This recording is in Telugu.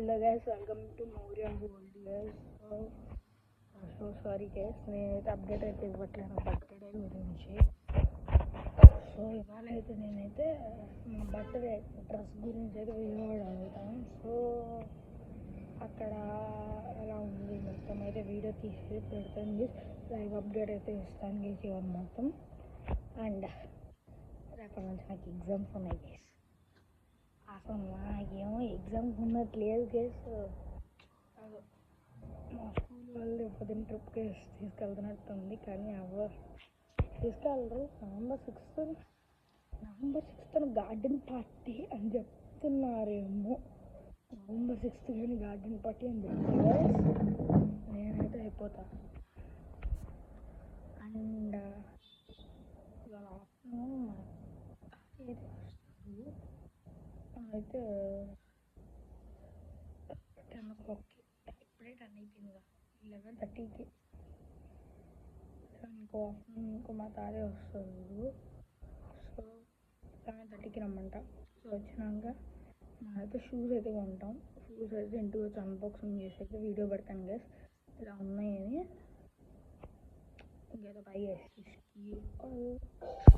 Hello guys, welcome to Maurya gold guys. So sorry guys, నేనైతే అప్డేట్ అయితే ఇవ్వట్లేను బర్త్డే గురించి. సో ఇవాళ అయితే నేనైతే నా బర్త్డే డ్రెస్ గురించి అయితే విజయవాడ అడుగుతాను. సో అక్కడ ఎలా ఉంది మొత్తం అయితే వీడియో తీసి పెడతాను. లైవ్ అప్డేట్ అయితే ఇస్తాను గైస్ ఇవాళ మొత్తం. అండ్ రేపటి నుంచి నాకు ఎగ్జామ్స్ ఉన్నాయి గైస్. అసలు నాకేమో ఎగ్జామ్స్ ఉన్నట్టు లేదు గైస్. మా స్కూల్ వాళ్ళు పొద్దున్న ట్రిప్కి తీసుకెళ్తున్నట్టుంది, కానీ ఎవరు తీసుకెళ్ళరు. నవంబర్ 6th గార్డెన్ పార్టీ అని చెప్తున్నారేమో. నవంబర్ 6th కానీ గార్డెన్ పార్టీ అని చెప్తే నేనైతే అయిపోతా. అండ్ ఇవాళ ఆఫ్టర్నూన్ అయితే వస్తుంది. అయితే 10 o'clockకి, ఇప్పుడే 10 అయిపోయిందిగా, 11:30కి ఇంకో మా తారే వస్తుంది. సో 11:30కి రమ్మంట. సో వచ్చినాక మనమైతే షూస్ అయితే కొంటాం. షూస్ అయితే ఇంటికి వచ్చి అన్బాక్సింగ్ చేసి అయితే వీడియో పెడతాను గైస్, ఇలా ఉన్నాయని. ఇంకేదో బై చేసి